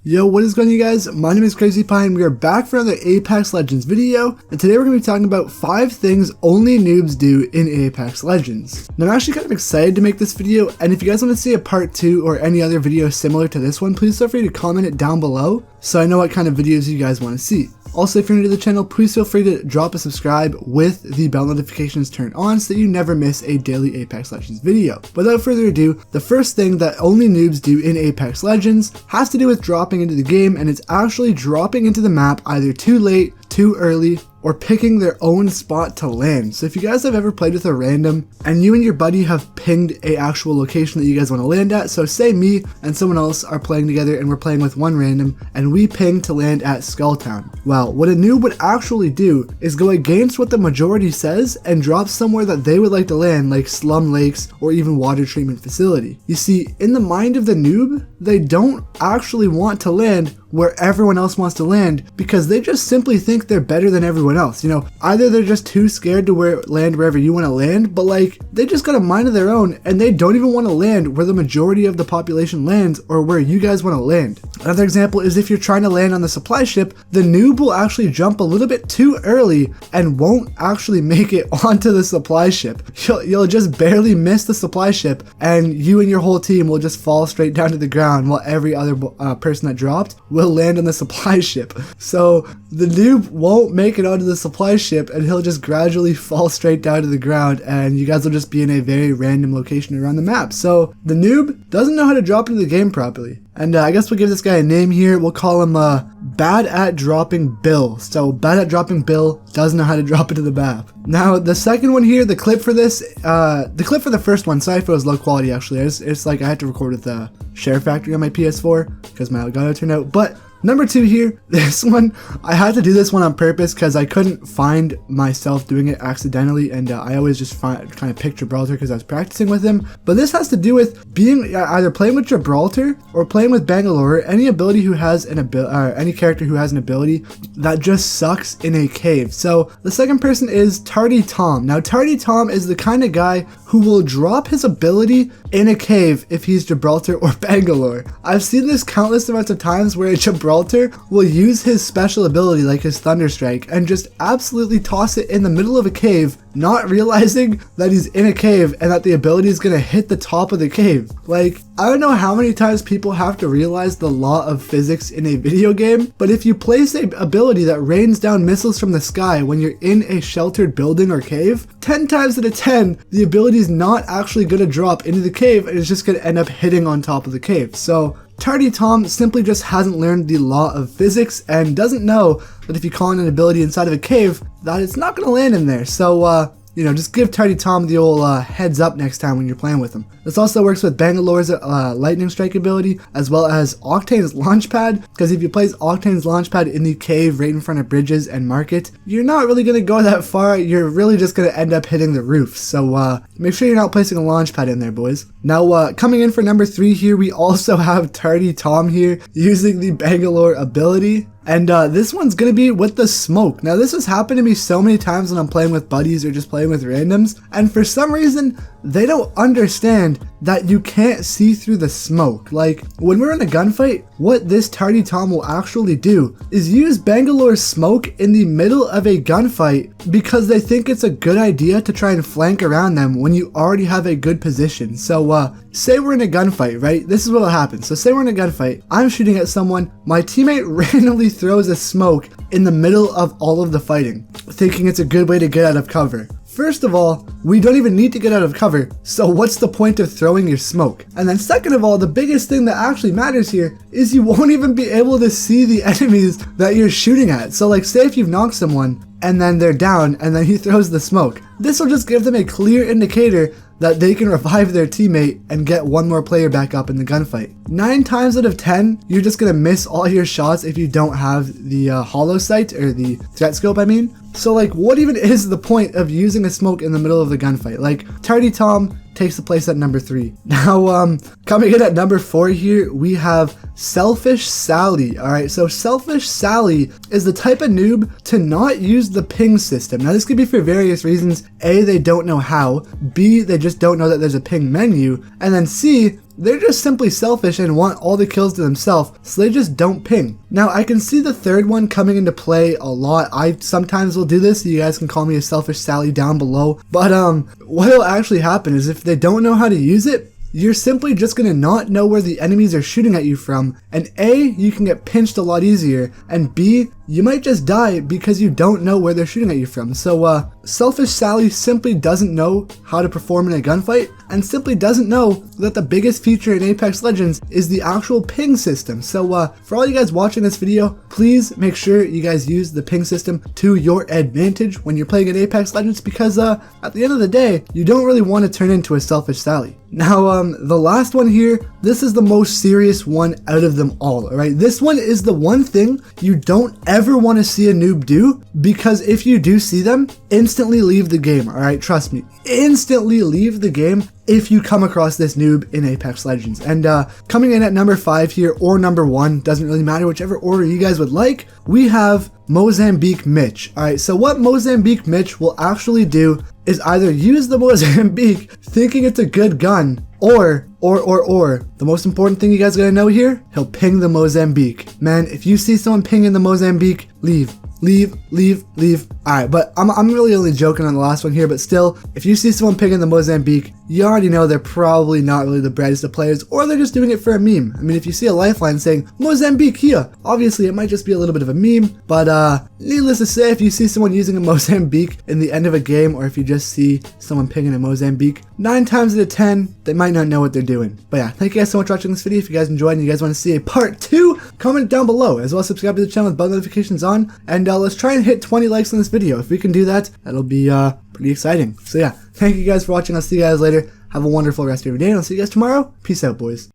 Yo, what is going on, you guys? My name is Crazy Pie and we are back for another Apex Legends video, and today we're going to be talking about 5 things only noobs do in Apex Legends. Now, I'm actually kind of excited to make this video, and if you guys want to see a part 2 or any other video similar to this one, please feel free to comment it down below so I know what kind of videos you guys want to see. Also, if you're new to the channel, please feel free to drop a subscribe with the bell notifications turned on so that you never miss a daily Apex Legends video. Without further ado, the first thing that only noobs do in Apex Legends has to do with dropping into the game, and it's actually dropping into the map either too late, too early, or picking their own spot to land. So if you guys have ever played with a random and you and your buddy have pinged a actual location that you guys want to land at, so say me and someone else are playing together and we're playing with one random and we ping to land at Skulltown. Well, what a noob would actually do is go against what the majority says and drop somewhere that they would like to land, like slum lakes or even water treatment facility. You see, in the mind of the noob, they don't actually want to land where everyone else wants to land because they just simply think they're better than everyone else. You know, either they're just too scared to land wherever you want to land, but like they just got a mind of their own and they don't even want to land where the majority of the population lands or where you guys want to land. Another example is if you're trying to land on the supply ship, the noob will actually jump a little bit too early and won't actually make it onto the supply ship. You'll just barely miss the supply ship and you and your whole team will just fall straight down to the ground while every other person that dropped will land on the supply ship. So the noob won't make it onto the supply ship and he'll just gradually fall straight down to the ground and you guys will just be in a very random location around the map. So the noob doesn't know how to drop into the game properly. And I guess we'll give this guy a name here. We'll call him Bad at Dropping Bill. So Bad at Dropping Bill doesn't know how to drop into the map. Now the second one here, the clip for this, the clip for the first one, sorry if it was low quality actually. It's like I had to record with the Share Factory on my PS4 because my Elgato turned out. But number 2 here, this one, I had to do this one on purpose because I couldn't find myself doing it accidentally, and I always just kind of pick Gibraltar because I was practicing with him. But this has to do with being either playing with Gibraltar or playing with Bangalore, any ability who has any character who has an ability that just sucks in a cave. So the second person is Tardy Tom. Now Tardy Tom is the kind of guy who will drop his ability in a cave if he's Gibraltar or Bangalore. I've seen this countless amounts of times where Gibraltar will use his special ability like his Thunder Strike and just absolutely toss it in the middle of a cave, not realizing that he's in a cave and that the ability is going to hit the top of the cave. Like, I don't know how many times people have to realize the law of physics in a video game, but if you place an ability that rains down missiles from the sky when you're in a sheltered building or cave, 10 times out of 10, the ability is not actually going to drop into the cave and it's just going to end up hitting on top of the cave. So Tardy Tom simply just hasn't learned the law of physics and doesn't know that if you call in an ability inside of a cave, that it's not going to land in there. So, you know, just give Tardy Tom the old heads up next time when you're playing with him. This also works with Bangalore's Lightning Strike ability, as well as Octane's Launchpad, because if you place Octane's Launchpad in the cave right in front of bridges and market, you're not really going to go that far, you're really just going to end up hitting the roof. So make sure you're not placing a Launchpad in there, boys. Now, coming in for number 3 here, we also have Tardy Tom here using the Bangalore ability. And this one's gonna be with the smoke. Now this has happened to me so many times when I'm playing with buddies or just playing with randoms, and for some reason they don't understand that you can't see through the smoke. Like when we're in a gunfight, what this Tardy Tom will actually do is use Bangalore's smoke in the middle of a gunfight because they think it's a good idea to try and flank around them when you already have a good position. So say we're in a gunfight, right? This is what'll happen. So say we're in a gunfight, I'm shooting at someone, my teammate randomly throws a smoke in the middle of all of the fighting, thinking it's a good way to get out of cover. First of all, we don't even need to get out of cover, so what's the point of throwing your smoke? And then second of all, the biggest thing that actually matters here is you won't even be able to see the enemies that you're shooting at. So like say if you've knocked someone and then they're down and then he throws the smoke, this will just give them a clear indicator that they can revive their teammate and get one more player back up in the gunfight. 9 times out of 10, you're just gonna miss all your shots if you don't have the hollow sight, or the threat scope I mean. So like what even is the point of using a smoke in the middle of the gunfight? Like Tardy Tom takes the place at number 3. Now coming in at number 4 here, we have Selfish Sally. Alright, so Selfish Sally is the type of noob to not use the ping system. Now this could be for various reasons. A, they don't know how. B, they just don't know that there's a ping menu. And then C, they're just simply selfish and want all the kills to themselves, so they just don't ping. Now, I can see the third one coming into play a lot. I sometimes will do this, so you guys can call me a selfish Sally down below. But what'll actually happen is if they don't know how to use it, you're simply just going to not know where the enemies are shooting at you from, and A, you can get pinched a lot easier, and B, you might just die because you don't know where they're shooting at you from. So selfish Sally simply doesn't know how to perform in a gunfight, and simply doesn't know that the biggest feature in Apex Legends is the actual ping system. So for all you guys watching this video, please make sure you guys use the ping system to your advantage when you're playing in Apex Legends, because at the end of the day, you don't really want to turn into a selfish Sally. Now, the last one here, this is the most serious one out of them all, alright? This one is the one thing you don't ever want to see a noob do, because if you do see them, instantly leave the game, alright? Trust me, instantly leave the game if you come across this noob in Apex Legends. And coming in at number 5 here, or number 1, doesn't really matter, whichever order you guys would like, we have Mozambique Mitch. Alright, so what Mozambique Mitch will actually do is either use the Mozambique thinking it's a good gun, or the most important thing you guys gotta know here, he'll ping the Mozambique. Man, if you see someone pinging the Mozambique, leave. Alright, but I'm really only joking on the last one here, but still, if you see someone pinging the Mozambique, you already know they're probably not really the brightest of players, or they're just doing it for a meme. I mean, if you see a lifeline saying, Mozambique here, obviously it might just be a little bit of a meme, but needless to say, if you see someone using a Mozambique in the end of a game, or if you just see someone pinging a Mozambique, 9 times out of 10, they might not know what they're doing. But yeah, thank you guys so much for watching this video. If you guys enjoyed and you guys want to see a part 2, comment down below, as well as subscribe to the channel with bell notifications on, and let's try and hit 20 likes on this video. If we can do that, that'll be pretty exciting. So yeah, thank you guys for watching. I'll see you guys later. Have a wonderful rest of your day, and I'll see you guys tomorrow. Peace out, boys.